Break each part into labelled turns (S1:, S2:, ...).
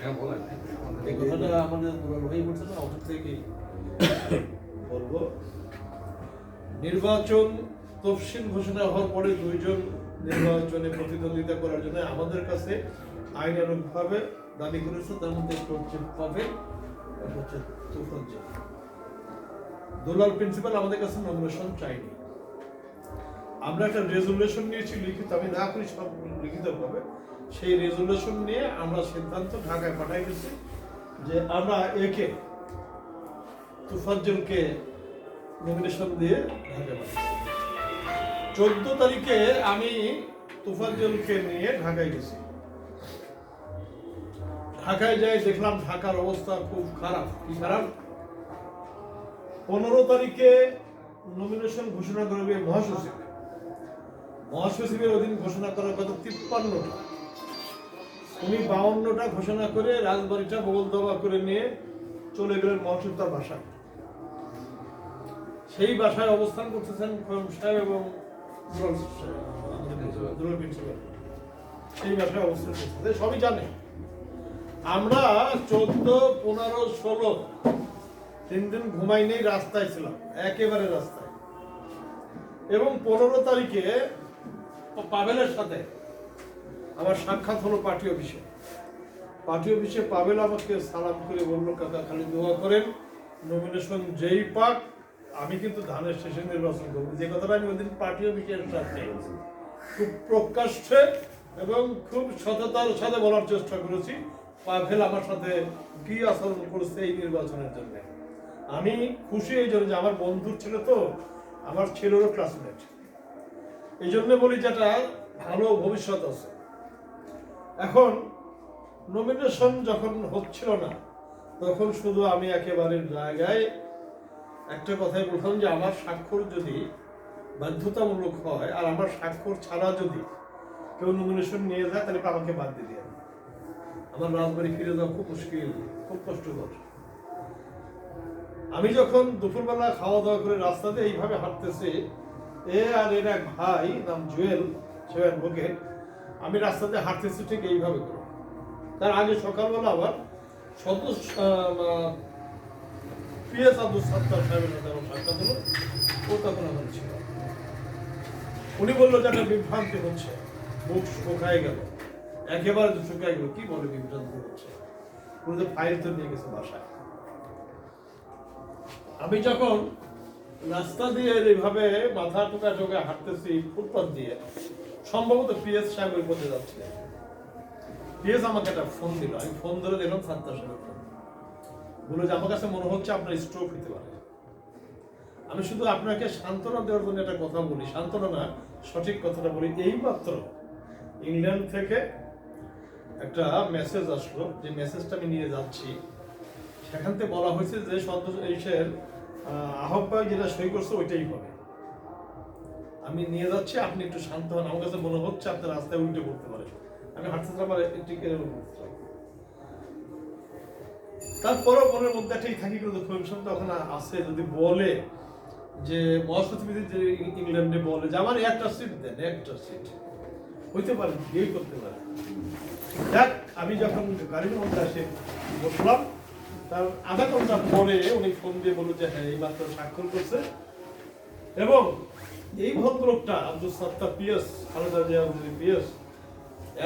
S1: এই কথাটা আমাদের দুলাল ভাই বলছে না, ওখান থেকে বলবো। নির্বাচন তফসিল ঘোষণা হওয়ার পরে দুইজন নির্বাচনে প্রতিদ্বন্দ্বিতা করার জন্য আমাদের কাছে আইনানুগভাবে দাবি করেছে, তার মধ্যে একটু হচ্ছে পাবেল, হচ্ছে তুফাজ্জল। দুলাল প্রিন্সিপাল আমাদের কাছে নমিনেশন চাইনি। আমরা একটা রেজুলেশন নিয়েছি লিখিত, আমি না করি সব লিখিত ভাবে। সেই রেজুলেশন নিয়ে আমরা সিদ্ধান্ত ঢাকায় পাঠাই গেছি যে আমরা একে তুফাজ্জলকে নমিনেশন দিয়ে ঢাকায় পাঠাই। 14 তারিখে আমি তুফাজ্জলকে নিয়ে ঢাকায় গেছি। ঢাকায় যাই দেখলাম ঢাকার অবস্থা খুব খারাপ। কি খারাপ? 15 তারিখে নমিনেশন ঘোষণা করবে মহাসচিব। মহাসচিবের অধীন ঘোষণা করার কথা 53টা, উনি 52টা ঘোষণা করে রাজবাড়িটা বগল দবা করে নিয়ে চলে গেলেন মহাসচিব তার বাসায়। সেই বাসায় অবস্থান করতেছেন খোয়ম সাহেব এবং দুলাল প্রিন্সিপাল, সেই বাসায় অবস্থান করতেছে। সবই জানে। আমরা 14, 15, 16 3 দিন ঘুমাই নেই, রাস্তায় ছিলাম, একেবারে রাস্তায়। এবং 15 তারিখে পাভেলের সাথে আমার সাক্ষাৎ হলো পার্টি অফিসে। পার্টি অফিসে পাভেল আমাকে সালাম করে বললো, কাকা খালি দোয়া করেন, নমিনেশন যেই পাক আমি কিন্তু ধানের শেষে নির্বাচন করবো। যে কথাটা আমি ওই দিন পার্টি অফিসের সাথে খুব প্রকাশ্যে এবং খুব সততার সাথে বলার চেষ্টা করেছি। পাভেল আমার সাথে কি আচরণ করেছে এই নির্বাচনের জন্য আমি খুশি। এই জন্য যে আমার বন্ধুর ছিল, তো আমার ছেলেরও ক্লাসমেট, এই জন্য বলি যেটা ভালো ভবিষ্যৎ আছে। এখন নমিনেশন যখন হচ্ছিল না, তখন শুধু আমি একেবারে জায়গায় একটা কথাই বলতাম যে আমার স্বাক্ষর যদি বাধ্যতামূলক হয় আর আমার স্বাক্ষর ছাড়া যদি কেউ নমিনেশন নিয়ে যায়, তাহলে আমাকে বাদ দিয়ে দেয়। আমার রাজবাড়ি ফিরে যাওয়া খুব মুশকিল, খুব কষ্টকর। আমি যখন দুপুরবেলা খাওয়া দাওয়া করে রাস্তাতে এইভাবে হাঁটতেছি, আর এর এক ভাই নাম জুয়েল, সে অ্যাডভোকেট, আমি রাস্তাতে হাঁটতেছি ঠিক এইভাবে করে। তার আগে সকালবেলা আবার পিএস আব্দুল সাত্তার সাহেবের সাথে আমার সাক্ষাৎ হলো, ও তখন আমার ছিল। উনি বললো যে একটা বিভ্রান্তি হচ্ছে, মুখ শুকায় গেল, একেবারে শুকায় গেল। কি বলে বিভ্রান্তি হচ্ছে? উনি তো ফাইল তো নিয়ে গেছে বাসায়। আমি যখন রাস্তা দিয়ে এইভাবে মাথা টোকা টোকা হাঁটতেছি ফুটপাথ দিয়ে, সম্ভবত পিএস সাহেব ওই পথে যাচ্ছিলেন। পিএস আমাকে একটা ফোন দিল, আমি ফোন ধরে দেখলাম সাত্তার সাহেব ফোন। বললো যে আমার কাছে মনে হচ্ছে আপনার স্ট্রোক হতে পারে। আমি শুধু আপনাকে সান্ত্বনা দেওয়ার জন্য একটা কথা বলি, সান্ত্বনা না, সঠিক কথাটা বলি। এইমাত্র ইংল্যান্ড থেকে একটা মেসেজ আসলো, যে মেসেজটা আমি নিয়ে যাচ্ছি, সেখান থেকে বলা হয়েছে যে সদস্যের আহ্বায়ক যেটা সই করছে ওইটাই হবে। আমি নিয়ে যাচ্ছি, আপনি একটু শান্ত হন। আমার কাছে মনে হচ্ছে আপনার রাস্তায় উল্টে পড়তে পারে। আমি হাঁটতে আমার তারপরেও মনের মধ্যে একটাই থাকি, কিন্তু তখন আছে যদি বলে যে মহাসচিব যে ইংল্যান্ডে বলে যে আমার একটা সিট দেন, একটা সিট হইতে পারে, বিয়ে করতে পারে। দেখ, আমি যখন গাড়ির মধ্যে আসে বসলাম, তার আধা ঘন্টা পরে উনি ফোন দিয়ে বলল যে হ্যাঁ, এই মাত্র স্বাক্ষর করছে। এবং এই ভদ্রলোকটা আব্দুল সাত্তার পিএস, খালেদা জিয়া পিএস,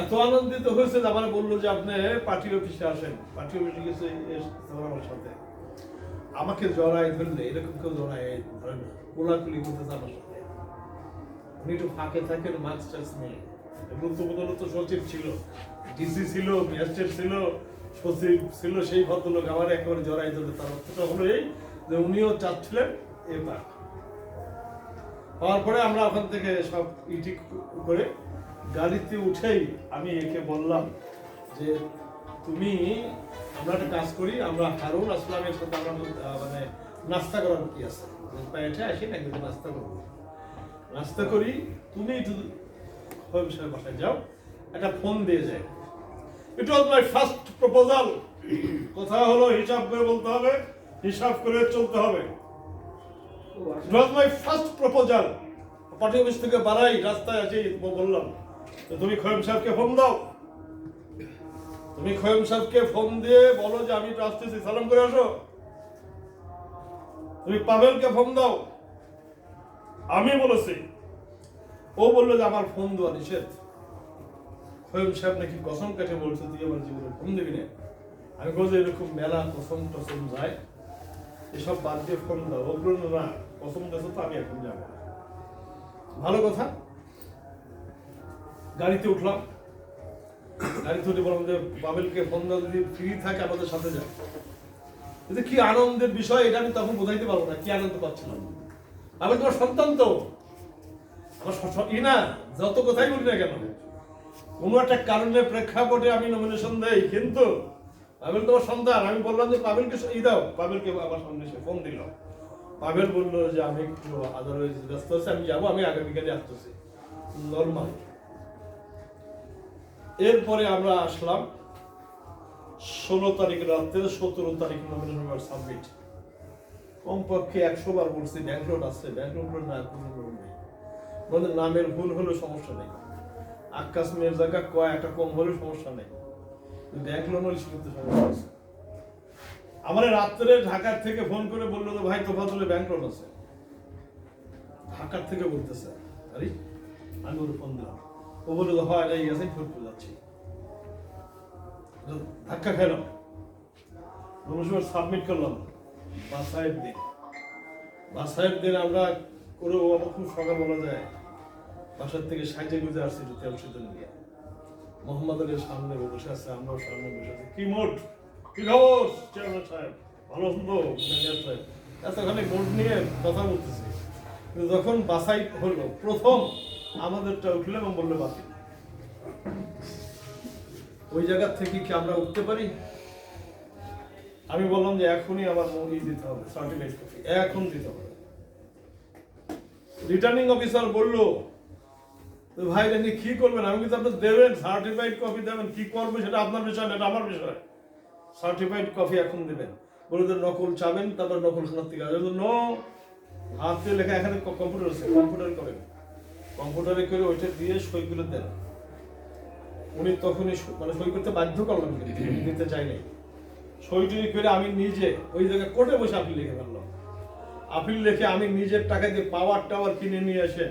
S1: এত আনন্দিত হয়েছে যে আমার বললো যে আপনি পার্টি অফিসে আসেন। পার্টি অফিসে গেছে আমার সাথে, আমাকে জড়াই ধরলে, এরকম কেউ জড়াই ধরে না, কোলাকুলি করতেছে আমার সাথে। উনি একটু ফাঁকে থাকেন, মাস্ক টাস্ক নেই। এগুলো তো বদলত সচিব ছিল, ডিসি ছিল, ম্যাজিস্ট্রেট ছিল, সচিব ছিল, সেই ভদ্রলোক আমার একেবারে জড়াই ধরলে। তার অর্থটা হলো এই যে উনিও চাচ্ছিলেন এবার। হওয়ার পরে আমরা ওখান থেকে সব ইটি করে গাড়িতে উঠেই আমি একে বললাম যে তুমি, আমরা একটা কাজ করি, আমরা হারুন আসলামের সাথে আমরা মানে নাস্তা করার কি আছে, পেটে আসি না, কিন্তু নাস্তা করবো, নাস্তা করি, তুমি একটু বাসায় যাও, একটা ফোন দিয়ে যায়। ইট ওয়াজ মাই ফার্স্ট প্রপোজাল। কথা হলো হিসাব করে বলতে হবে, হিসাব করে চলতে হবে। It was my first proposal. Party office থেকে বাড়াই রাস্তায় আছি, বললাম তুমি খোয়েম সাহেবকে ফোন দাও। তুমি খোয়েম সাহেবকে ফোন দিয়ে বলো যে আমি একটু আসতেছি, সালাম করে আসো। তুমি পাভেলকে ফোন দাও, আমি বলেছি। ও বললো যে আমার ফোন দেওয়া নিষেধ। খোয়েম সাহেব নাকি কসম কাটে বলছে তুই আমার জীবনে ফোন দিবি না। আমি বলছি এরকম মেলা কসম টসম যায়, এসব বাদ দিয়ে ফোন দাও। ও বললো না, কসম গেছে তো আমি এখন যাবো না। ভালো কথা। গাড়িতে উঠলাম, গাড়িতে উঠে বললাম যে পাভেলকে ফোন দাও, যদি ফ্রি থাকে আমাদের সাথে যায়। কিন্তু কি আনন্দের বিষয় এটা আমি তখন বোঝাইতে পারবো না, কি আনন্দ পাচ্ছিলাম। আমি তোমার সন্তান তো, আমার না যত কথাই বলি না কেন, কোনো একটা কারণের প্রেক্ষাপটে আমি নমিনেশন দেই, কিন্তু পাভেল তোমার সন্তান। আমি বললাম যে পাভেলকে দাও, পাভেলকে আমার সামনে এসে ফোন দিল। পাভেল বললো যে আমি একটু আদারওয়াইজ ব্যস্ত আছি, আমি যাবো, আমি আগামীকালে আসতেছি। নর্মাল। এরপরে আমরা আসলাম 16 তারিখ রাত্রে, 17 তারিখ নমিনেশন সাবমিট। কমপক্ষে 100 বার বলছি ব্যাংকলোড আছে, ব্যাংকলোড না নেই, আমাদের নামের ভুল হলেও সমস্যা নেই, আকাশ মেয়ের জায়গা কয় একটা কম হলেও সমস্যা নেই, ব্যাংকলোড হলে কিন্তু সমস্যা আছে। আমার রাত্রে ঢাকার থেকে ফোন করে বললো তো ভাই তোফাজলে ব্যাংকলোড আছে, ঢাকার থেকে বলতেছে। আরে আমি ওর ফোন দিলাম, ও বললো তো হয় এই গেছে, ফোন যাচ্ছি। ধাক্কা খেলাম, সাবমিট করলাম। বাসায়ের দিন আমরা করে আমার খুব সকাল বলা যায়, বাসার থেকে সাইজে গুজে আসছি তেল সেতু নিয়ে। মোহাম্মদ আলীর সামনে বসে আছে, আমরাও সামনে বসে আছি। কি মোট, কি খবর চেয়ারম্যান সাহেব, ভালো তো ম্যানেজার সাহেব, এতখানি মোট নিয়ে কথা বলতেছি। কিন্তু যখন বাসাই হলো প্রথম আমাদেরটা উঠলো এবং বললো বাতিল। ওই জায়গা থেকে কি আমরা উঠতে পারি? আমি বললাম যে এখনই আমার মৌলি দিতে হবে, সার্টিফিকেট কপি এখন দিতে হবে। রিটার্নিং অফিসার বললো ভাই আপনি কি করবেন? আমি কিন্তু আপনি দেবেন, সার্টিফাইড কপি দেবেন, কি করবে সেটা আপনার বিষয় না, এটা আমার বিষয়। সার্টিফাইড কপি এখন দেবেন। বলে নকল চাবেন, তারপর নকল খানার থেকে আসবে। নো, হাতে লেখা, এখানে কম্পিউটার আছে, কম্পিউটার করেন, কম্পিউটারে করে ওইটা দিয়ে সইগুলো দেন। উনি তখনই মানে সই করতে বাধ্য করলাম, দিতে চাই নাই। সইটি করে আমি নিজে ওই জায়গায় কোর্টে বসে আপিল লিখে ফেললাম। আপিল লিখে আমি নিজের টাকা দিয়ে পাওয়ার টাওয়ার কিনে নিয়ে এসে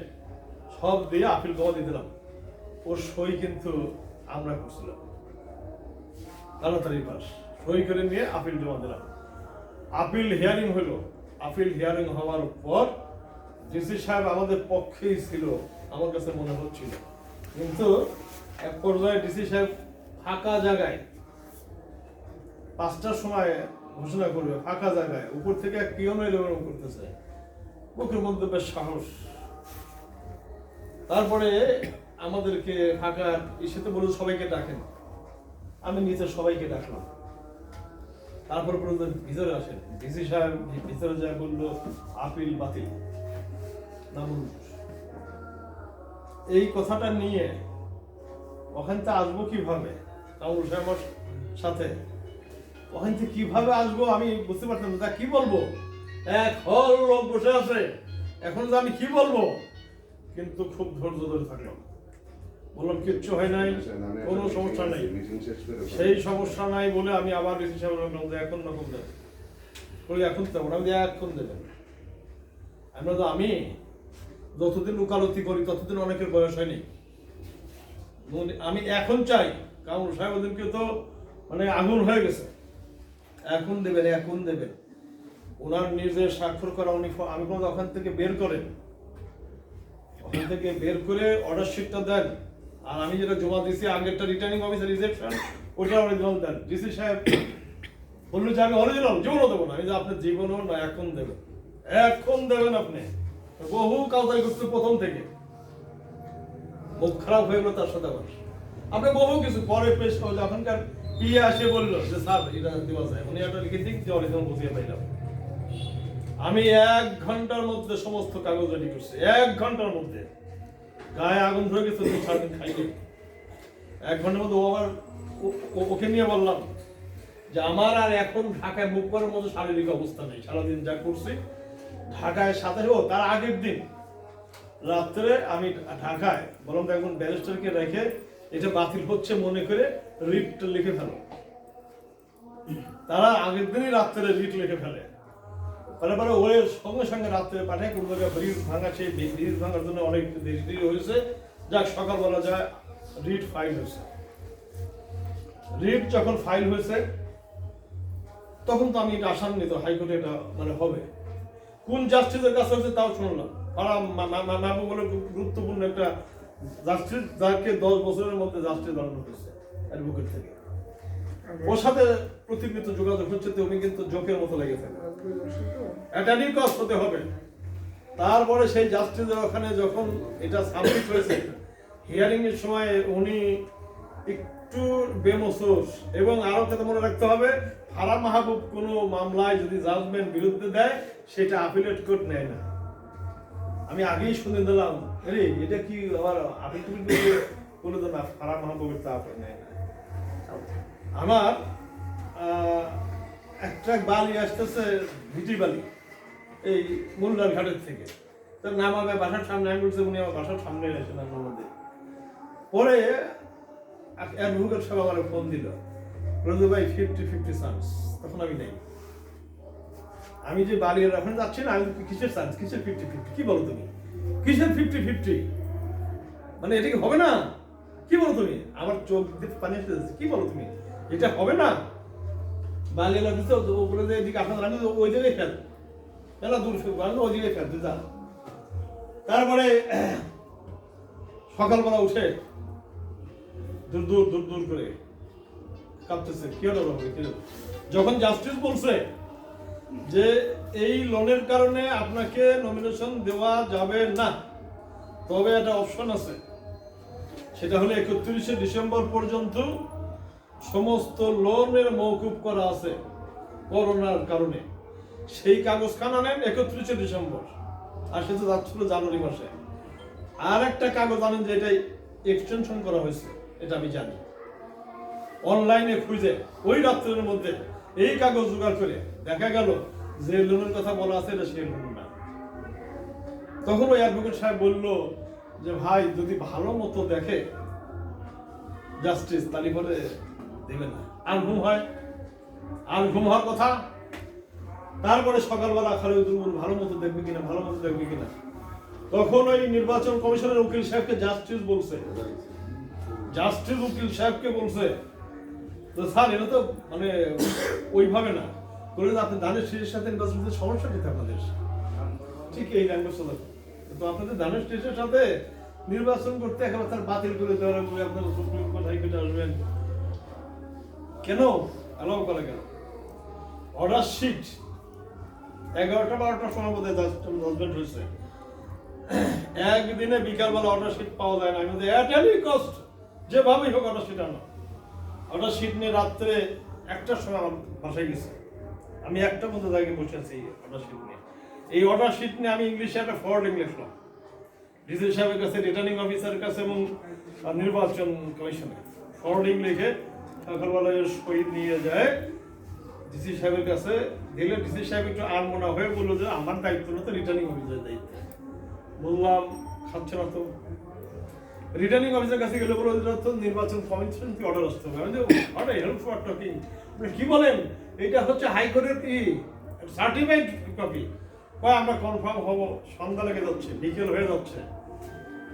S1: সব দিয়ে আপিল জমা দিয়ে দিলাম। ওর সই কিন্তু আমরা করছিলাম, তাড়াতাড়ি পাস সই করে নিয়ে আপিল জমা দিলাম। আপিল হিয়ারিং হলো। আপিল হিয়ারিং হওয়ার পর ডিসি সাহেব আমাদের পক্ষেই ছিল আমার কাছে মনে হচ্ছিল, কিন্তু এক পর্যায়ে ডিসি সাহেব ফাঁকা জায়গায় 5টার সময় ঘোষণা করবে, ফাঁকা জায়গায় উপর থেকে এক পিয়ন এরকম করতেছে, বুকের মধ্যে বেশ সাহস। তারপরে আমাদেরকে ফাঁকা ইসেতে বলে সবাইকে ডাকেন, আমি নিচে সবাইকে ডাকলাম। তারপর ভিতরে আসেন, ডিসি সাহেব ভিতরে যায় বললো আপিল বাতিল। এই কথাটা নিয়ে ওখান থেকে আসবো কিভাবে, কামরুল সাহেবের সাথে ওখান থেকে কিভাবে আসবো আমি বুঝতে পারতাম না। কি বলবো, এক হল লোক বসে আছে, এখন যে আমি কি বলবো, কিন্তু খুব ধৈর্য ধরে থাকলাম। বললাম কিচ্ছু হয় নাই, কোনো সমস্যা নাই, সেই সমস্যা নাই বলে আমি আবার ডিসি সাহেব এখন রকম দেবেন, এখন তেমন আমি এখন দেবেন। আমরা তো আমি যতদিন উকালতি করি ততদিন অনেকের বয়স হয়নি। আমি এখন চাই, কামরুল সাহেব ওদেরকে তো মানে আগুন হয়ে গেছে, এখন দেবেন, এখন দেবেন। ওনার নিজের স্বাক্ষর করা উনি, আমি কোনো ওখান থেকে বের করেন, ওখান থেকে বের করে অর্ডার শিটটা দেন। আর আমি যেটা জমা দিয়েছি আগেরটা রিটার্নিং অফিসার রিসেপশন, ওটা অরিজিনাল দেন। ডিসি সাহেব বললো যে আমি অরিজিনাল জীবনও দেবো না। আমি যে আপনার জীবনও না, এখন দেবেন, এখন দেবেন। আপনি বহু কাউতারি করতে প্রথম থেকে, মুখ খারাপ হয়ে গেল তার সাথে আবার। আপনি বহু কিছু পরে পেশ করো, যখনকার পিয়ে আসে বললো যে স্যার এটা দেওয়া যায়, উনি একটা লিখে দিক দিয়ে অরিজিনাল বুঝিয়ে পাইলাম। আমি 1 ঘন্টার মধ্যে সমস্ত কাগজ রেডি করছি, 1 ঘন্টার মধ্যে। গায়ে আগুন ধরে গেছে, 4 দিন খাইনি। 1 ঘন্টার মধ্যে ওকে নিয়ে বললাম যে আমার আর এখন ঢাকায় মুখ করার মতো শারীরিক অবস্থা নেই। সারাদিন যা করছি ঢাকায়, সাথে তার আগের দিন রাত্রে আমি ঢাকায় বললাম তো একজন ব্যারিস্টারকে রেখে এটা বাতিল হচ্ছে মনে করে রিটটা লিখে ফেলো। তারা আগের দিনই রাত্রে রিট লিখে ফেলে, তারপরে ওরে সঙ্গে সঙ্গে রাত্রে পাঠায় কোনো জায়গায় ব্রিজ ভাঙা, সেই ব্রিজ ভাঙার জন্য অনেক দেরি হয়েছে, যাক সকালবেলা যায় রিট ফাইল হয়েছে। রিট যখন ফাইল হয়েছে তখন তো আমি এটা আশান্বিত হাইকোর্টে এটা মানে হবে। কোন জাস্টিসের কাছে হয়েছে তাও শুনলাম, মাহবুব বলে গুরুত্বপূর্ণ একটা জাস্টিস, যাকে 10 বছরের মধ্যে জাস্টিস বানানো হয়েছে অ্যাডভোকেট থেকে, ওর সাথে প্রতিনিয়ত যোগাযোগ হচ্ছে, তুমি কিন্তু জোকের মতো লেগেছে, অ্যাটর্নি কস্ট হতে হবে। তারপরে সেই জাস্টিসের ওখানে যখন এটা সাবমিট হয়েছে, হিয়ারিং এর সময় উনি একটু বেমসোস, এবং আরো কথা মনে রাখতে হবে, ফারাহ মাহবুব কোনো মামলায় যদি জাজমেন্ট বিরুদ্ধে দেয় সেটা আপিলেট কোর্ট নেয় না। আমি আগেই শুনে দিলাম, আরে এটা কি আবার আপিল বলে তো না, ফারাহ মাহবুবের তা আপনি নেয় না। আমার একটা বালি আসতেছে, ভিটি বালি, এই মোল্লার ঘাটের থেকে, তার নামাবে বাসার সামনে, আমি বলছি উনি আমার বাসার সামনে এসে নামাবে। পরে অ্যাডভোকেট সাহেব আমার ফোন দিল, বলল ভাই 50-50 চান্স। তখন আমি নেই, আমি যে বালির ওখানে যাচ্ছি না, আমি কিসের চান্স, কিসের 50-50, কি বলো তুমি, কিসের 50-50, মানে এটা কি হবে না, কি বলো তুমি, আমার চোখ দিয়ে পানি এসে যাচ্ছে, কি বলো তুমি, এটা হবে না। বালি দিতে বলে যে এদিকে আপনার আমি ওই জায়গায় ফেল, মেলা দূর ওই জায়গায় ফেল যা। তারপরে সকালবেলা উঠে দূর দূর দূর দূর করে কাঁপতেছে, কি হলো যখন জাস্টিস বলছে যে এই লোনের কারণে আপনাকে নমিনেশন দেওয়া যাবে না, তবে একটা অপশন আছে, সেটা হলো 31শে ডিসেম্বর পর্যন্ত সমস্ত লোনের মওকুফ করা আছে করোনার কারণে, সেই কাগজখানা আনেন 31শে ডিসেম্বর, আর সেটা যাচ্ছিল জানুয়ারি মাসে। আর একটা কাগজ আনেন যে এটা এক্সটেনশন করা হয়েছে, এটা আমি জানি, অনলাইনে খুঁজে ওই রাত্রের মধ্যে এই কাগজ জোগাড় করে দেখা গেল যে লোনের কথা বলা আছে এটা সেই লোন না। তখন ওই অ্যাডভোকেট সাহেব বলল যে ভাই যদি ভালো মতো দেখে জাস্টিস তালি করে দেবে না, আর ঘুম হয়, আর ঘুম হওয়ার কথা। তারপরে সকালবেলা খালিদুল ভালো মতো দেখবে কিনা, ভালো মতো দেখবে কিনা, তখন ওই নির্বাচন কমিশনের উকিল সাহেবকে জাস্টিস বলছে, জাস্টিস উকিল সাহেবকে বলছে তো স্যার এটা তো মানে ওইভাবে না করে, আপনি দানের শেষের সাথে নির্বাচনের সমস্যা কি আপনাদের, ঠিক এই ল্যাঙ্গুয়েজ তো আপনাদের দানের শেষের সাথে নির্বাচন করতে একেবারে তার বাতিল করে দেওয়ার আগে আপনারা সুপ্রিম কোর্ট হাইকোর্টে আসবেন কেন, অ্যালাউ করা কেন? অর্ডার শিট 11টা-12টার সময় বোধহয় জাজমেন্ট হয়েছে, একদিনে বিকালবেলা অর্ডার শিট পাওয়া যায় না। আমি অ্যাট এনি কস্ট যেভাবেই হোক অর্ডার শিট আনো। অর্ডার শিট নিয়ে রাত্রে 1টার সময় আমার বাসায় গেছে, আমি 1টা পর্যন্ত জায়গায় বসে আছি অর্ডার শিট নিয়ে। এই অর্ডার শিট নিয়ে আমি ইংলিশে একটা ফরওয়ার্ডিং লিখলাম ডিসি সাহেবের কাছে, রিটার্নিং অফিসারের কাছে এবং নির্বাচন কমিশনে ফরওয়ার্ডিং লিখে সকালবেলা শহীদ নিয়ে যায় ডিসি সাহেবের কাছে দিলে। ডিসি সাহেব একটু আনমনা হয়ে বললো যে আমার দায়িত্ব না, তো রিটার্নিং অফিসারের দায়িত্ব। বললাম খাচ্ছে না তো, রিটার্নিং অফিসারের কাছে গেলে বললো তো নির্বাচন কমিশন কি অর্ডার আসতে হবে। আমি অর্ডার হেল্প ফর টকিং, কি বলেন এটা হচ্ছে হাইকোর্টের কি সার্টিফাইড কপি, আমরা কনফার্ম হবো, সন্ধ্যা লেগে যাচ্ছে, বিকেল হয়ে যাচ্ছে,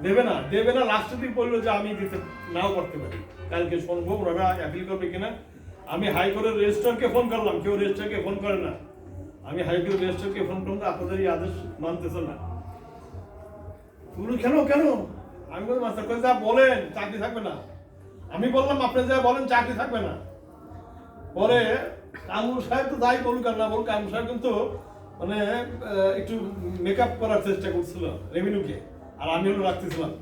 S1: দেবে না দেবে না। লাস্টের দিন বললো যে আমি দিতে নাও করতে পারি, কালকে শুনবো ওরা অ্যাপিল করবে কিনা। আমি হাইকোর্টের রেজিস্ট্রারকে ফোন করলাম, কেউ রেজিস্ট্রারকে ফোন করে না। আমি হাইকোর্টের রেজিস্ট্রারকে ফোন করলাম, আপনাদের এই আদেশ মানতেছে না। কেন কেন? আমি বললাম মাস্টার যা বলেন চাকরি থাকবে না। আমি বললাম আপনি যা বলেন চাকরি থাকবে না। পরে কামরুল সাহেব তো যাই বলুক আর না বলুক, কামরুল সাহেব কিন্তু মানে একটু মেকআপ করার চেষ্টা করছিল রেভিনিউকে, আর আমি হলো রাখতেছিলাম।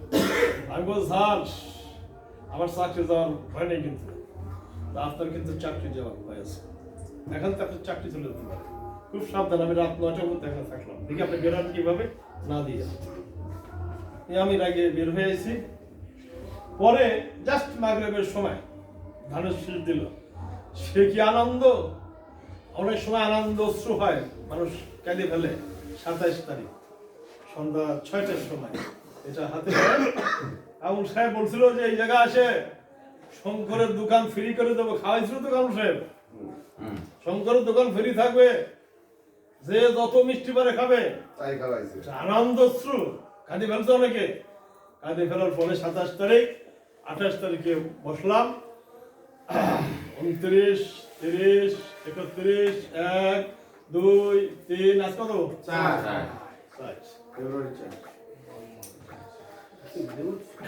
S1: আমি বলছি স্যার আমার চাকরি যাওয়ার ভয় নেই, কিন্তু আপনার কিন্তু চাকরি যাওয়ার ভয় আছে, এখন তো আপনার চাকরি চলে যেতে পারে, খুব সাবধান। আমি রাত 9টার মধ্যে এখানে থাকলাম, দেখি আপনি বেরোন কিভাবে না দিয়ে। আমি রাগে বের হয়ে আইছি। পরে জাস্ট মাগরিবের সময় ধানের শীষ দিল, সে কি আনন্দ! অনেক সময় আনন্দ অশ্রু হয়, মানুষ কেঁদে ফেলে। 27 তারিখ সন্ধ্যা 6টার সময় এটা হাতে আবুল সাহেব বলছিল যে এই জায়গা আসে শঙ্করের দোকান ফ্রি করে দেবো, খাওয়াইছিল তো আবুল সাহেব। শঙ্করের দোকান ফ্রি থাকবে, যে যত মিষ্টি পারে খাবে,
S2: তাই খাওয়াইছে।
S1: আনন্দশ্রু কাঁদি ফেলছে অনেকে। কাঁদি ফেলার পরে 27 তারিখ 28 তারিখে বসলাম, 29, 30, 31, 1, 2, 3, আজ কত? 4।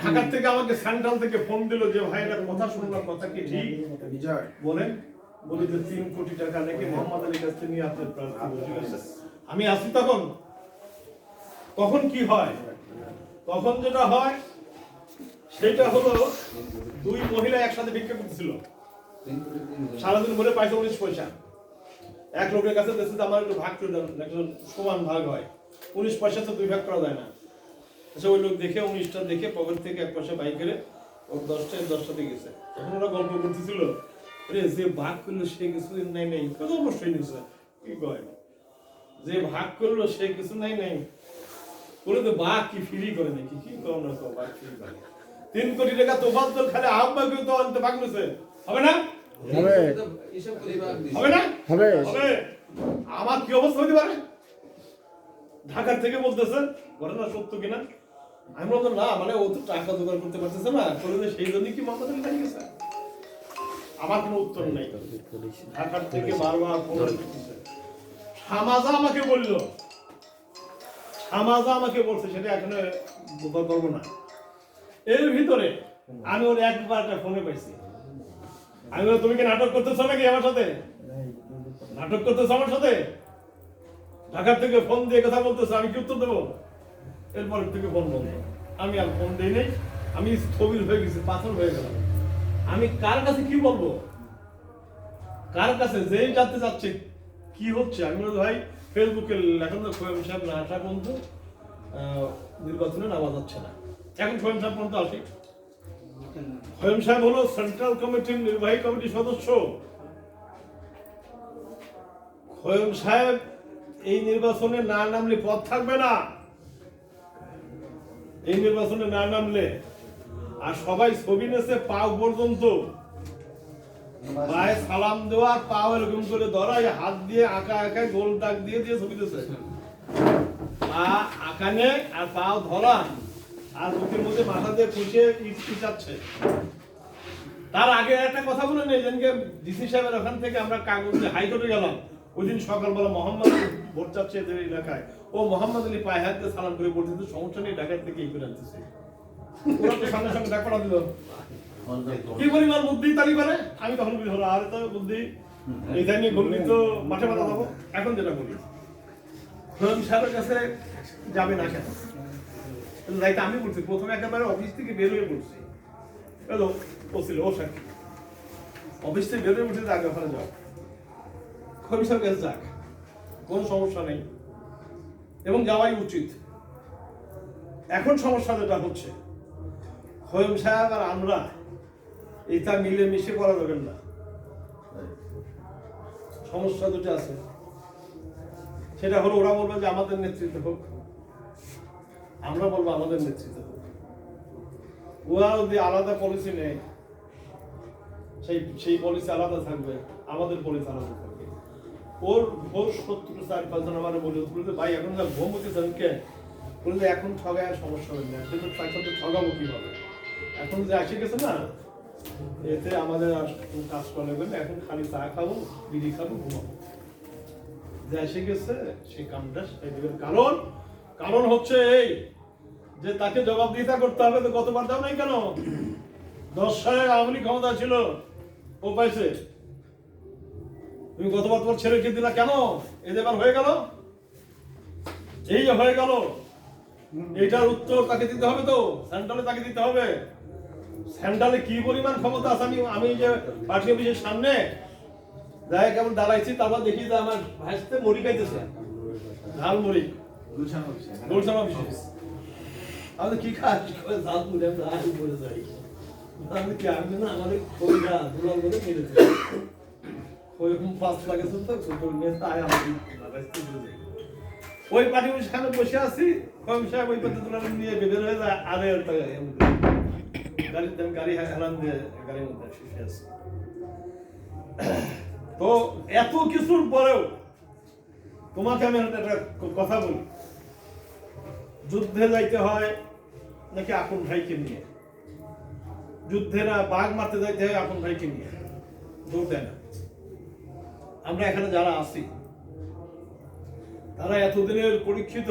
S1: ঢাকার থেকে আমাকে সেন্ট্রাল থেকে ফোন দিল যে ভাই একটা কথা শুনলাম, কথা কি ঠিক? বলেন। বলি যে 3 কোটি টাকা নাকি মোহাম্মদ আলীর কাছ থেকে নিয়ে আপনার প্রার্থী। আমি আসি তখন কি হয়? তখন যেটা হয় সেটা হলো 2 মহিলা একসাথে ভিক্ষা করতেছিল, সারাদিন ভরে পাইছে 19 পয়সা। এক লোকের কাছে দেখছে আমার একটু ভাগ করে দেন, একজন সমান ভাগ হয়, 19 পয়সা তো 2 ভাগ করা যায় না। আচ্ছা, ওই লোক দেখে 19টা দেখে পকেট থেকে 1 পয়সা বাই করে ওর 10টা দিয়ে গেছে। তখন ওরা গল্প করতেছিল, যে ভাগ করলো সে কিছু নাই নাই, অবশ্যই নিচ্ছে কি কয়, যে ভাগ করলো সে কিছু নাই নাই, বলে তো বাঘ কি ফ্রি করে নাকি, কি করো না তো বাঘ ফ্রি করে। 3 কোটি টাকা তো বাদ দল খালি আহ্বাকে তো আনতে ভাগ নিছে, হবে না? হবে না? হবে। আমার কি অবস্থা হইতে পারে? ঢাকার থেকে বলতেছে ঘটনা সত্য কিনা? আমি বললাম না, মানে ও তো টাকা জোগাড় করতে পারতেছে না, করে সেই জন্য কি মোহাম্মদ আলী দাঁড়িয়ে গেছে? আমার কোনো উত্তর নাই। ঢাকার থেকে বারবার ফোন করতেছে। সামাজা আমাকে বলছে, সেটা এখানে বলবো না। এর ভিতরে আমি ওর একবার একটা ফোনে পাইছি। আমি বলি, তুমি কি নাটক করতেছো নাকি আমার সাথে? নাটক করতেছো আমার সাথে? ঢাকার থেকে ফোন দিয়ে কথা বলতেছো, আমি কি উত্তর দেবো? এরপর থেকে ফোন বন্ধ। আমি আর ফোন দিই নাই, আমি স্থবির হয়ে গেছি, পাথর হয়ে গেলাম। আমি কার কাছে কি বলবো? কার কাছে যেই জানতে চাচ্ছে কি হচ্ছে? আমি বলি ভাই ফেসবুকে লেখান তো খোয়েম সাহেব না আসা পর্যন্ত নির্বাচনে নামা যাচ্ছে না। এখন খোয়েম সাহেব পর্যন্ত আসি। খোয়েম সাহেব হলো সেন্ট্রাল কমিটির নির্বাহী কমিটির সদস্য। খোয়েম সাহেব এই নির্বাচনে না নামলে পদ থাকবে না। এই নির্বাচনে না নামলে, আর সবাই ছবি নেছে পাও পর্যন্ত, পায়ে সালাম দেওয়ার পাও এরকম করে ধরা, হাত দিয়ে আঁকা আঁকায় গোল দাগ দিয়ে দিয়ে ছবি দিয়েছে, পা আঁকানে আর পাও ধরা, আর বুকের মধ্যে মাথা দিয়ে খুশে ইচ্ছাচ্ছে। তার আগে একটা কথা বলে নেই, যেদিনকে ডিসি সাহেবের ওখান থেকে আমরা কাগজে হাইকোর্টে গেলাম, ওই দিন সকালবেলা মোহাম্মদ আলী ভোট চাচ্ছে এদের এলাকায়, ও মোহাম্মদ আলী পায়ে হাত দিয়ে সালাম করে বলছে সমস্যা নেই, ঢাকার থেকে এই করে আনতেছে। ওরা তো সঙ্গে সঙ্গে ডাক পাঠা দিল। কি পরিমাণ বুদ্ধি তালি পারে? আমি তখন বলি হলো আর তো বুদ্ধি এইটা নিয়ে বললি তো মাঠে মাথা দেবো। এখন যেটা বলি, খোয়েম সাহেবের কাছে যাবে না কেন? যাইতে আমি বলছি, প্রথমে একেবারে অফিস থেকে বের হয়ে পড়ছি, হ্যালো ও ছিল ও সাক্ষী, অফিস থেকে বের হয়ে পড়ছি, আগে ওখানে যাও, খোয়েম সাহেব কাছে যাক, কোনো সমস্যা নেই এবং যাওয়াই উচিত। এখন সমস্যা যেটা হচ্ছে, খোয়েম সাহেব আর আমরা এটা মিলে মিশে করা যাবেন না। সমস্যা দুটো আছে, সেটা হলো ওরা বলবে যে আমাদের নেতৃত্ব হোক, আমরা বলবো আমাদের নেতৃত্ব হোক। ওরা যদি আলাদা পলিসি নেয়, সেই পলিসি আলাদা থাকবে, আমাদের পলিসি আলাদা থাকবে। ওর 70-4-5 জন আমার বলে ভাই এখন যা ঘুম হতেছেন কে, বললে এখন ঠগায় আর সমস্যা হবে না, কিন্তু তাকে ঠগাবো কিভাবে? এখন যে আসে গেছে না, এতে আমাদের আর কাজ করা লাগবে না, এখন খালি চা খাবো, বিড়ি খাবো, ঘুমাবো। যে এসে গেছে সেই কামটা সেটাই দেবেন। কারণ হচ্ছে এই যে তাকে জবাবদিহিতা করতে হবে। তো গতবার দাও নাই কেন? 10 সালে আওয়ামী লীগ ক্ষমতা ছিল, ও পাইছে। তুমি গতবার তোমার ছেলেকে দিলা কেন? এবার হয়ে গেল, এই যে হয়ে গেল, এইটার উত্তর তাকে দিতে হবে। তো সেন্ট্রালে তাকে দিতে হবে। সেন্ট্রালে কি পরিমাণ ক্ষমতা আছে? আমি যে পার্টি অফিসের সামনে যাই কেমন দাঁড়াইছি, তারপর দেখি যে আমার ভাইসতে মুড়ি খাইতেছে, ঝাল মুড়ি, গুলশান অফিসে। আমি কি খাই? ঝাল মুড়ি। আমি বলে যাই, আমি কি আমি না আমাদের খইরা দুলাল করে মেরেছে, ওইরকম 5 লাখ আছে তো ছোট নিয়ে তাই আমি ভাইসতে বুঝে ওই পার্টি সেখানে বসে আছি, কয়েম সাহেব ওই পদ্ধতি নিয়ে বের হয়ে যায়, আরে গাড়ি হেলান দিয়ে গাড়ির মধ্যে শুয়ে আছে। তো এত কিছুর পরেও তোমাকে আমি একটা কথা বলি, যুদ্ধে যাইতে হয় নাকি আপন ভাইকে নিয়ে? যুদ্ধে না বাঘ মারতে যাইতে হয় আপন ভাইকে নিয়ে, দৌড় দেয় না। আমরা এখানে যারা আছি তারা এতদিনের পরীক্ষিত,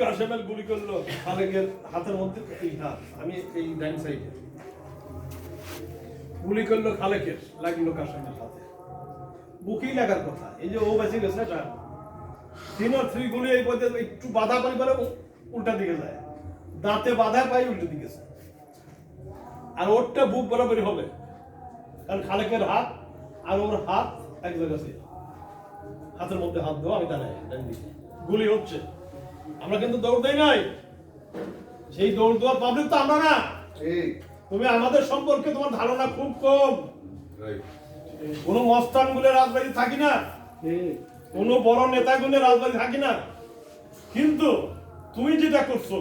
S1: কাশেমের গুলি করলো খালেকের হাতের মধ্যে, এই হাত, আমি এই ডাইন সাইডে গুলি করলো খালেকের, লাগলো কাশেমের হাতে, বুকেই লাগার কথা। এই যে ও বেঁচে গেছে, এটা 3 or 3 গুলি এই পথে একটু বাধা পাই বলে উল্টা দিকে যায়, দাঁতে বাধা পাই উল্টো দিকে যায়, আর ওরটা বুক বরাবরই হবে, কারণ খালেকের হাত আর ওর হাত এক জায়গা ছিল, হাতের মধ্যে হাত দেওয়া, আমি দাঁড়াই গুলি হচ্ছে। আমরা কিন্তু দৌড় দেই নাই, সেই দৌড় দেওয়ার পাবলিক তো আমরা না। তুমি আমাদের সম্পর্কে তোমার ধারণা খুব কম। কোন মস্তান গুলো রাজবাড়ি থাকি না, কোন বড় নেতা গুলো রাজবাড়ি থাকি না, কিন্তু তুমি যেটা করছো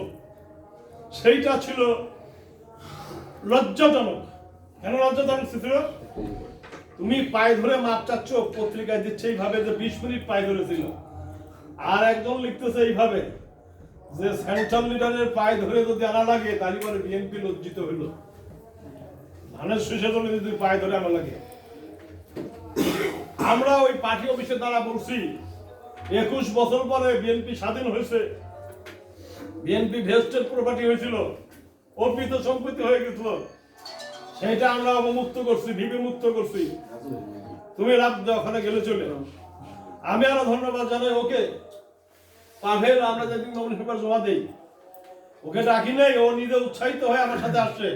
S1: সেইটা ছিল লজ্জাজনক। কেন লজ্জাজনক ছিল? তুমি পায়ে ধরে মাপ চাচ্ছ, পত্রিকায় দিচ্ছে এইভাবে যে 20 মিনিট পায়ে ধরেছিল, আর একজন লিখতেছে এইভাবে যে সেন্ট্রাল লিডারের পায়ে ধরে যদি আনা লাগে তাহলে পরে বিএনপি লজ্জিত হইল, ধানের শীষে যদি পায়ে ধরে আনা লাগে। আমরা ওই পার্টি অফিসের দ্বারা বলছি 21 বছর পরে বিএনপি স্বাধীন হয়েছে, বিএনপি ভেস্টেড প্রপার্টি হয়েছিল, অর্পিত সম্পত্তি হয়ে গেছিল, সেটা আমরা অবমুক্ত করছি, বিমুক্ত করছি। তুমি রাত ওখানে গেলে চলে, আমি আরো ধন্যবাদ জানাই ওকে, পাভেল, আমরা যেদিন নমিনেশন পেপার জমা দেই ওকে ডাকি নেই, ও নিজে উৎসাহিত হয়ে আমার সাথে আসছে।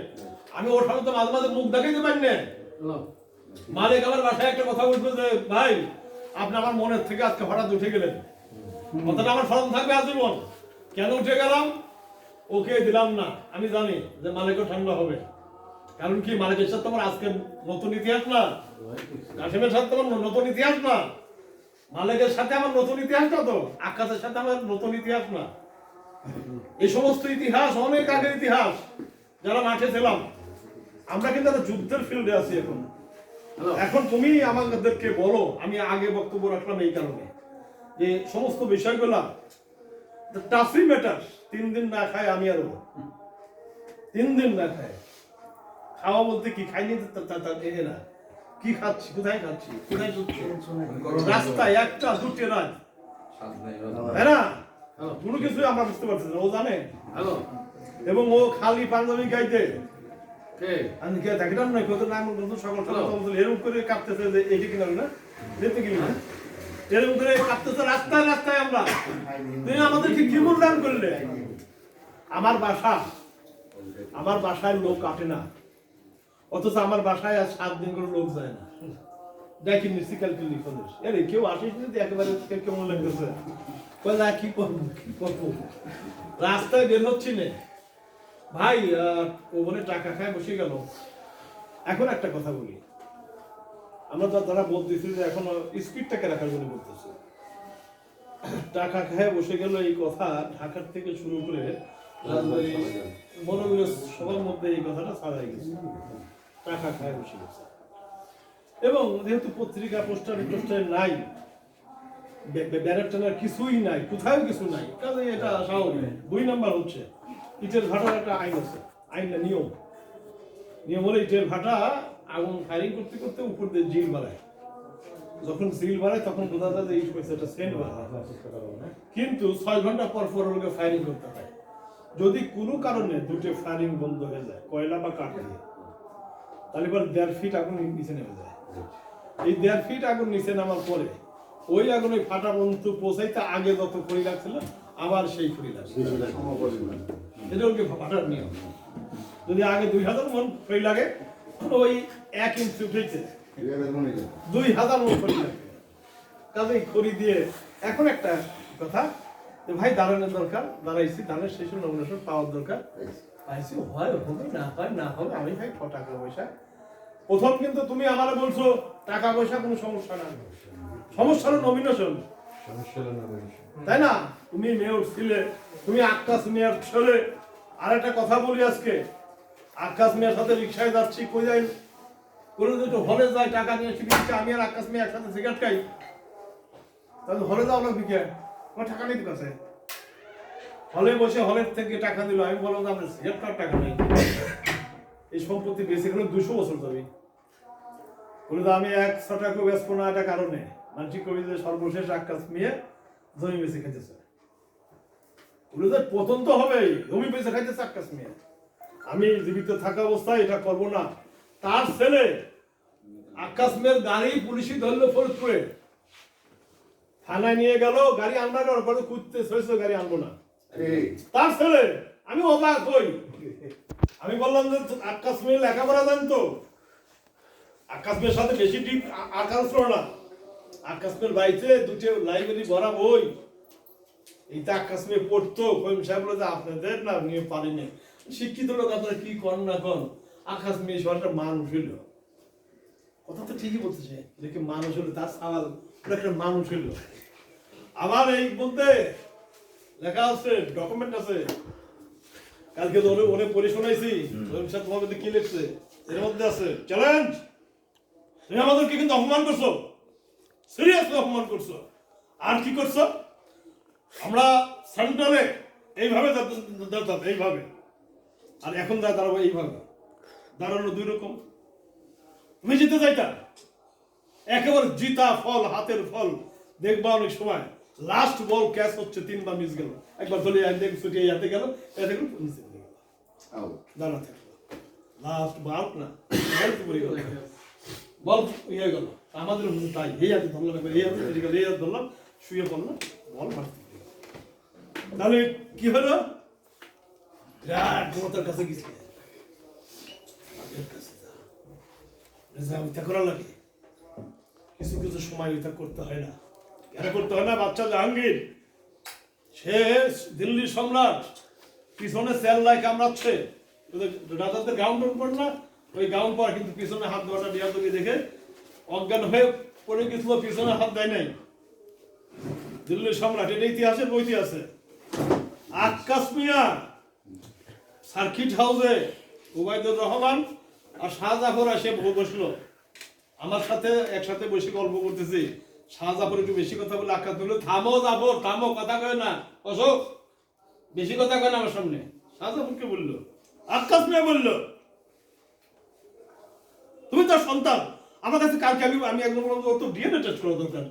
S1: আমি ওর সাথে তো মাঝে মাঝে মুখ দেখাইতে পারি না। মালিক আমার বাসায় একটা কথা বলতো যে ভাই আপনি আমার মনের থেকে আজকে হঠাৎ উঠে গেলেন, কথাটা আমার স্মরণ থাকবে আজীবন। কেন উঠে গেলাম? ওকে দিলাম না, আমি জানি যে মালিকও ঠান্ডা হবে। কারণ কি, মালিকের সাথে আমার আজকে নতুন ইতিহাস না, কাশেমের সাথে আমার নতুন ইতিহাস না, মালিকের সাথে আমার নতুন ইতিহাস না, তো আকাশের সাথে আমার নতুন ইতিহাস না। এই সমস্ত ইতিহাস অনেক আগের ইতিহাস, যারা মাঠে ছিলাম। আমরা কিন্তু একটা যুদ্ধের ফিল্ডে আছি এখন। এখন তুমি আমাদেরকে বলো, আমি আগে বক্তব্য রাখলাম এই কারণে যে সমস্ত বিষয়গুলা টাফি ম্যাটার। 3 দিন না খাই আমি, আরো 3 দিন না খাই। খাওয়া বলতে কি, খাইনি না, কি খাচ্ছি, কোথায় খাচ্ছি, কোথায় ঢুকছি, রাস্তায় একটা দুটো রাত, তাই না? কোনো কিছুই আমরা বুঝতে পারছি না, ও জানে। এবং ও খালি পাঞ্জাবি গাইতে আমি দেখলাম না, কত নাম সকাল সকাল এরকম করে কাঁপতেছে যে এইটা কিনা না, দেখতে কিনা এরকম করে কাঁপতেছে রাস্তায় রাস্তায়। আমরা তুমি আমাদেরকে কি মূল্যায়ন করলে? আমার বাসায় লোক কাটে না, অথচ আমার বাসায় আর 7 দিন করে লোক যায় না। দেখি মিউজিক্যাল ক্লিনিক এর কেউ আসিস যদি একেবারে কেমন লাগতেছে, কি করবো, রাস্তায় বের হচ্ছি না ভাই। ও বলে টাকা খায় বসে গেল। এখন একটা কথা বলি, আমরা যারা বলতেছি যে এখন স্পিডটাকে রাখার জন্য বলতেছি, টাকা খায় বসে গেল, এই কথা ঢাকার থেকে শুরু করে মনোবির সবার মধ্যে এই কথাটা ছড়াই গেছে, টাকা খায় বসে গেছে। এবং যেহেতু পত্রিকা পোস্টার নাই, ব্যানার টানার কিছুই নাই, কোথাও কিছু নাই, কাজে এটা স্বাভাবিক। 2 নাম্বার হচ্ছে ইটের ভাটার একটা আইন আছে, আইনটা নিয়ম হলো ইটের ভাটা আগুন ফায়ারিং করতে করতে উপর দিয়ে জিল বাড়ায়, যখন জিল বাড়ায় তখন বোঝা যায় যে এই একটা সেন্ট বাড়ায়। কিন্তু 6 ঘন্টা পর পর ওকে ফায়ারিং করতে হয়। যদি কোনো কারণে দুটো ফায়ারিং বন্ধ হয়ে যায়, কয়লা বা কাঠ দিয়ে, তাহলে পর 1.5 ফিট আগুন নিচে নেমে যায়। এই 1.5 ফিট আগুন নিচে নামার পরে ওই আগুন ওই ফাটা পর্যন্ত পৌঁছাইতে আগে যত খড়ি লাগছিল আবার সেই খড়ি লাগছে, এটা ওকে ফাটার নিয়ম। যদি আগে 2000 মন খড়ি লাগে, ওই 1 ইঞ্চি উঠেছে 2000 মন খড়ি লাগে। কাজেই খড়ি দিয়ে এখন একটা কথা যে ভাই দাঁড়ানোর দরকার, দাঁড়াইছি, ধানের শেষ নমিনেশন পাওয়ার দরকার, পাইছি, হয় হবে, না হবে, আমি ভাই টাকা পয়সা। প্রথম কিন্তু তুমি আমারে বলছো টাকা পয়সা কোনো সমস্যা না, সমস্যা হলো নমিনেশন। তাই না? তুমি মেয়র ছিলে, তুমি আকাশ মিয়ার ছেলে। আর একটা কথা বলি আজকে, আকাশ মিয়ার সাথে রিক্সায় যাচ্ছি, কই যাই কোনো দুটো হলে যায়, টাকা নিয়ে এসে দিচ্ছে, আমি আর আকাশ মিয়া একসাথে সিগারেট খাই, তাহলে হলে যাও না দিকে, আমার টাকা নেই কাছে। হলে বসে হলের থেকে টাকা দিল, আমি বললাম যে আপনার সিগারেট খাওয়ার টাকা নেই, এই সম্পত্তি বেঁচে গেলে 200 বছর যাবে। বলে তো আমি 100 টাকা বেচবো না, এটা কারণে মানুষ কবি যে সর্বশেষ আকাশ মিয়া জমি বেঁচে খাইতেছে। বলে যে পতন তো হবেই, জমি বেঁচে খাইতেছে আকাশ মিয়া, আমি জীবিত থাকা অবস্থায় এটা করবো না। তার ছেলে আকাশ মিয়ার গাড়ি পুলিশই ধরলো ফরিদপুরে, থানায় নিয়ে গেল, গাড়ি আনবার পরে খুঁজতে হয়েছে, গাড়ি আনবো না। তার ছেলে, আমি অবাক হই, আমি বললাম যে আকাশ মিয়া লেখাপড়া জানতো, আকাশ মিয়ার সাথে বেশি ডিপ আকাশ ছিল না। আকাশ মিয়ার বাড়িতে দুটো লাইব্রেরি ভরা বই, এইটা আকাশ মিয়া পড়তো। কইম সাহেব বলে যে আপনাদের না নিয়ে পারেনি, শিক্ষিত লোক আপনারা কি করেন না করেন, আকাশ মিয়া সরকার মানুষ হইল। কথা তো ঠিকই বলতেছে, দেখে মানুষ হলো, তার সওয়াল একটা মানুষ হইল। আবার এই বলতে লেখা আছে, ডকুমেন্ট আছে, কালকে তো ওরে পড়ে শোনাইছি, তোমার মধ্যে কি লিখছে এর মধ্যে আছে, চ্যালেঞ্জ, তুমি আমাদেরকে কিন্তু অপমান করছো, সিরিয়াসলি অপমান করছো। আর কি করছো, আমরা সেন্ট্রালে এইভাবে দাঁড়াতাম, এইভাবে, আর এখন দাঁড়াবো এইভাবে, দাঁড়ানো দুই রকম। তুমি জিতে যাইতা, একেবারে জিতা ফল, হাতের ফল দেখবা। অনেক সময় লাস্ট বল ক্যাচ হচ্ছে, 3 বার মিস গেল, একবার ধরে একদিকে ছুটিয়ে হাতে গেল, এতে গেল নিচে গেল, দাঁড়া থাকলো, লাস্ট বল না বল ইয়ে গেল। আমাদের তাই এই হাতে ধরলাম, এই হাতে এই হাতে ধরলাম, শুয়ে পড়লাম, বল মারতে। তাহলে কি হলো, বিরাট ক্ষমতার কাছে গেছে, ওইটা করা লাগে। কিছু কিছু সময় ওইটা করতে হয় না, কেন করতে হয় না? বাচ্চা জাহাঙ্গীর, সে দিল্লির সম্রাট, পিছনে সেল লাই কামড়াচ্ছে, রাজাদের গাউন পর না, ওই গাউন পর কিন্তু পিছনে হাত ধোয়াটা বিয়াদবি দেখে অজ্ঞান হয়ে পড়ে গেছিল, পিছনে হাত দেয় নাই। দিল্লির সম্রাট, এটা ইতিহাসের বইতে আছে। আকাশ মিয়া সার্কিট হাউসে ওবায়দুর রহমান আর শাহজাফর এসে বসলো আমার সাথে, একসাথে বসে গল্প করতেছি। শাহজাফর একটু বেশি কথা বলে আকাশ বললো, থামো জাফর থামো, কথা কয় না, অশোক বেশি কথা কয় না আমার সামনে। শাহজাফরকে বললো, আকাশ মিয়া বললো, তুমি তার সন্তান, আমার কাছে কালকে আমি একদম বললাম ওর তো ডিএনএ টেস্ট করা দরকার।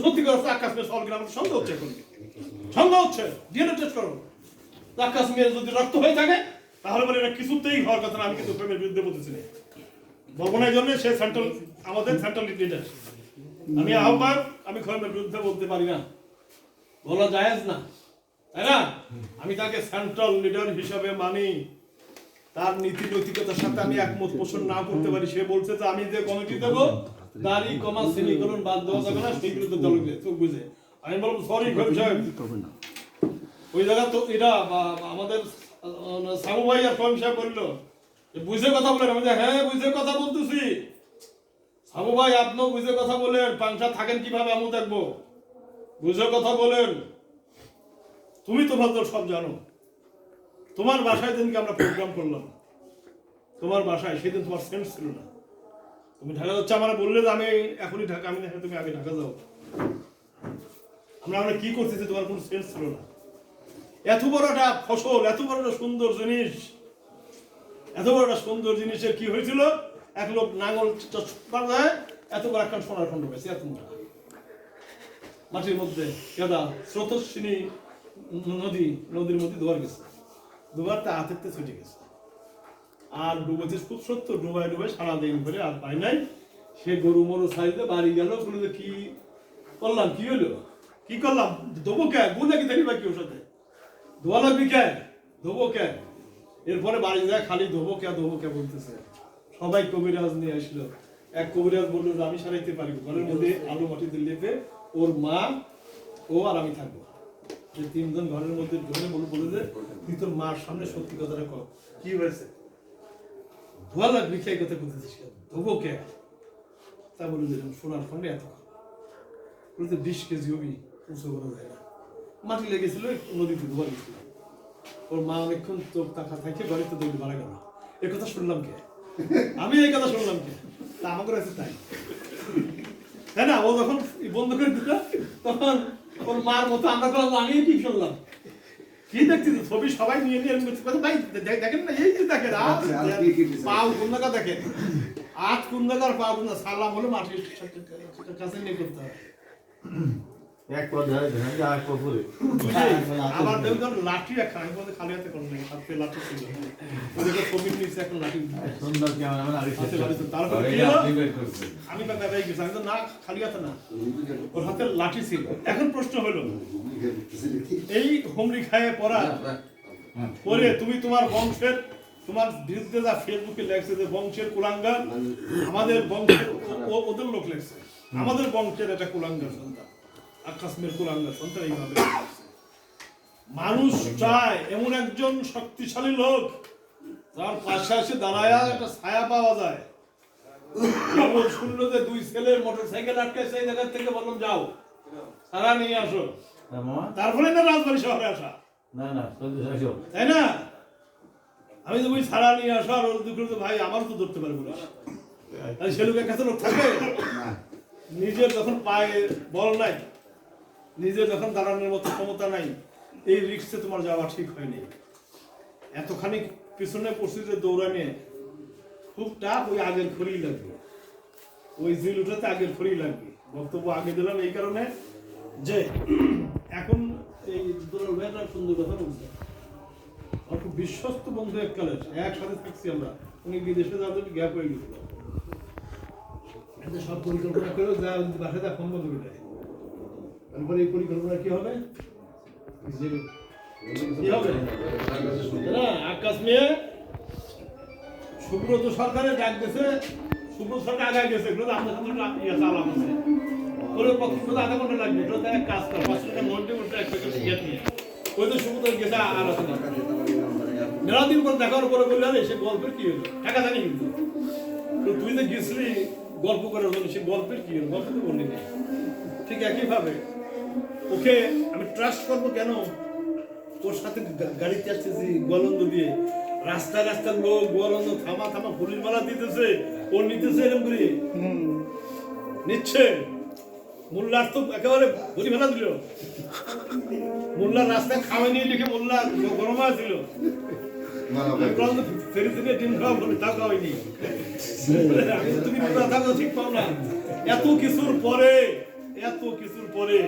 S1: সত্যি কথা আকাশ মিয়া সলকে আমার সন্দেহ হচ্ছে, এখন সন্দেহ হচ্ছে, ডিএনএ টেস্ট করো। আকাশ মিয়া যদি রক্ত হয়ে থাকে তাহলে বলে এটা কিছুতেই হওয়ার কথা না। আমি কিন্তু প্রেমের বিরুদ্ধে বলতেছি না, বলবো না, এই জন্য সে সেন্ট্রাল, আমাদের সেন্ট্রাল লিডার, আমি আহ্বায়ক, আমি প্রেমের বিরুদ্ধে বলতে পারি না, বলা জায়েজ না, তাই না? আমি তাকে সেন্ট্রাল লিডার হিসাবে মানি, তার নীতি নৈতিকতার সাথে আমি একমত পোষণ না করতে পারি। সে বলছে যে আমি যে কমিটি দেবো, দাড়ি কমা শ্রেণীকরণ বাদ দেওয়া যাবে না, সেই বিরুদ্ধে দল চোখ বুঝে। আমি বলবো সরি সাহেব, ওই জায়গা তো এটা আমাদের সামু ভাই আর ফহিম সাহেব বললো বুঝে কথা বলেন। আমি হ্যাঁ বুঝে কথা বলতেছি, সামু ভাই আপনিও বুঝে কথা বলেন, পাংশা থাকেন কিভাবে আমি দেখবো, বুঝে কথা বলেন। তুমি তো ভালো সব জানো, তোমার বাসায় দিনকে আমরা প্রোগ্রাম করলাম, তোমার বাসায় সেদিন তোমার সেন্স ছিল না, তুমি ঢাকা যাচ্ছে, আমার বললে যে আমি এখনই ঢাকা, আমি দেখে তুমি আগে ঢাকা যাও। আমরা কি করতেছি তোমার কোনো সেন্স ছিল না। এত বড় একটা ফসল, এত বড় একটা সুন্দর জিনিস, এত বড় একটা সুন্দর জিনিসের কি হয়েছিল, এক লোক নাঙ্গল যায়, এত বড় একটা সোনার খন্ড পেয়েছে, এত মোটা মাটির মধ্যে কেদা স্রোতস্বিনী নদীর মধ্যে ধোয়ার গেছে, দুবারটা হাতেতে ছুটে গেছে, আর ডুবেছে খুব সত্য, ডুবাই সারাদিন ধরে আর পাই নাই। সে গরু মরু সাইডে বাড়ি গেল, বলে কি করলাম, কি হলো, কি করলাম, দেবো কে গুণ নাকি দেখি বা কি ওর সাথে ধোয়া লাগবি কে, ধোবো কে। এরপরে বাড়ি যায় খালি ধোবো কে বলতেছে। সবাই কবিরাজ নিয়ে আসলো, এক কবিরাজ বললো যে আমি সারাইতে পারি, ঘরের মধ্যে আলু মাটিতে লেপে ওর মা, ও আর আমি থাকবো, যে 3 জন ঘরের মধ্যে ঢুকে বলে যে তুই তোর মার সামনে সত্যি কথাটা কর, কি হয়েছে, ধোয়া লাগবি কে, কথা বলতেছিস, ধোবো কে। তা বলে দিলাম সোনার খন্ডে এত বলতে 20 কেজি হবি, উঁচু করা যায় না। মাটি লেগেছিল, নদীতে ডুবা গেছিল। ওর মা অনেকক্ষণ চোখ তাকা থাকে, বাড়িতে দৌড়ে মারা গেল। এ কথা শুনলাম কে? আমি এই কথা শুনলাম কে? তা আমাকে কাছে তাই, তাই না? ও যখন বন্ধ করে দিল, তখন ওর মার মতো আমরা করলাম, আমি কি শুনলাম? কি দেখছি তো ছবি সবাই নিয়ে নিয়ে ভাই দেখেন না, এই যে দেখেন পাও কোন জায়গা দেখেন, আজ কোন জায়গার পাও কোন সালাম হলো মাটির কাছে নিয়ে করতে হয়।
S2: এক পর্যায়ে যা এক পুকুরে
S1: আবার দেখুন লাঠি রাখা, আমি বলতে খালি হাতে করলাম, হাতে লাঠি ছিল, ওদেরকে ছবি নিচ্ছে এখন লাঠি
S2: সুন্দর ক্যামেরাম্যান আরিফ
S1: হাতে লাঠি ছিল। তারপর কি হলো? আমি তো দাদাই গেছি, আমি তো না খালি হাতে না, ওর হাতে লাঠি ছিল। এখন প্রশ্ন হলো, এই হুমড়ি খায়ে পড়া পরে তুমি তোমার বংশের, তোমার বিরুদ্ধে যা ফেসবুকে লেখছে যে বংশের কুলাঙ্গার, আমাদের বংশের ওদের লোক লেখছে আমাদের বংশের এটা কুলাঙ্গার সন্তান, আকাশমের কুলাঙ্গার সন্তান, এইভাবে মানুষ চায় এমন একজন শক্তিশালী লোক যার পাশে এসে দাঁড়ায় একটা ছায়া পাওয়া যায়। এমন শুনলো যে দুই ছেলের মোটরসাইকেল আটকাইছে, এই জায়গা থেকে বললাম যাও সারা নিয়ে আসো, তারপরে না রাজবাড়ী শহরে আসা,
S2: না না
S1: তাই না? আমি তো বই ছাড়া নিয়ে আসো, আর ওর দুটো তো ভাই আমারও তো ধরতে পারে পুলিশ, তাই সে লোকের কাছে লোক থাকে। নিজের যখন পায়ে বল নাই, নিজের যখন দাঁড়ানোর মতো ক্ষমতা নাই, এই রিক্সে তোমার যাওয়া ঠিক হয়নি। এতখানি পিছনে পড়ছিতে দৌড়ানে খুব টাফ, ওই আগের খড়ি লাগবে, ওই জিল উঠাতে আগের খড়ি লাগবে। বক্তব্য আগে দিলাম এই কারণে যে এখন এই দুলাল ভাইয়ের সুন্দর কথা বলছে, আমার খুব বিশ্বস্ত বন্ধু এককালের, একসাথে থাকছি আমরা, উনি বিদেশে যাওয়ার জন্য গ্যাপ হয়ে গেছিল, সব পরিকল্পনা করে যা বাসায় তা ফোন বন্ধ করে দেয়। তারপরে এই পরিকল্পনা কি হবে? কি হবে না, আকাশ মেয়ে সুব্রত সরকারের ডাক দিয়েছে, সুব্রত সরকার আগে গেছে, এগুলো আমাদের সাথে ইয়ে চালাম আছে, ওর পক্ষে আধা ঘন্টা লাগবে, এগুলো তো এক কাজ করে 5 টাকা মন্টে মন্টে এক প্যাকেট ইয়ে নিয়ে ওই তো সুব্রত গেছে আর আছে না। মেলা দিন পর দেখার পরে বললে আরে সে গল্পের কি হলো, টাকা জানি কিন্তু তুই যে গেছিলি গল্প করার জন্য, সে গল্পের কি হলো, গল্প তো বললি না। ঠিক একইভাবে ওকে আমি ট্রাস্ট করবো কেন? ওর সাথে গাড়িতে আসতেছি গোয়ালন্দ দিয়ে, রাস্তা রাস্তার লোক গোয়ালন্দ থামা থামা ফুলের মালা দিতেছে, ও নিতেছে এরকম করে নিচ্ছে। মোল্লার তো একেবারে ভরি ফেলা দিল, মোল্লার রাস্তায় খাওয়া নিয়ে দেখে মোল্লা গরম ছিল, ফেরি থেকে ডিম খাওয়া বলে তা খাওয়াইনি। তুমি থাকো ঠিক পাও না, এত কিছুর পরে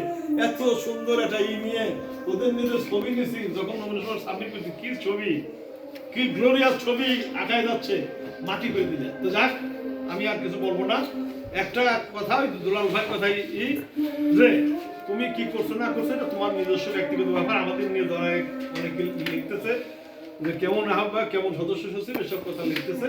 S1: এত সুন্দর একটা নিয়ে ওদের নিজের ছবি নিয়েছি, যখন নমিনেশন সাবমিট করছি, কি ছবি, কি গ্লোরিয়াস ছবি আঁকায় যাচ্ছে, মাটি করে দিলে। তো যাক, আমি আর কিছু বলবো না। একটা কথা, ওই দুলাল ভাইয়ের কথাই যে তুমি কি করছো না করছো এটা তোমার নিজস্ব ব্যক্তিগত ব্যাপার। আমাদের নিয়ে ধরা অনেকে লিখতেছে যে কেমন আহ্বায়ক, কেমন সদস্য সচিব, এসব কথা লিখতেছে।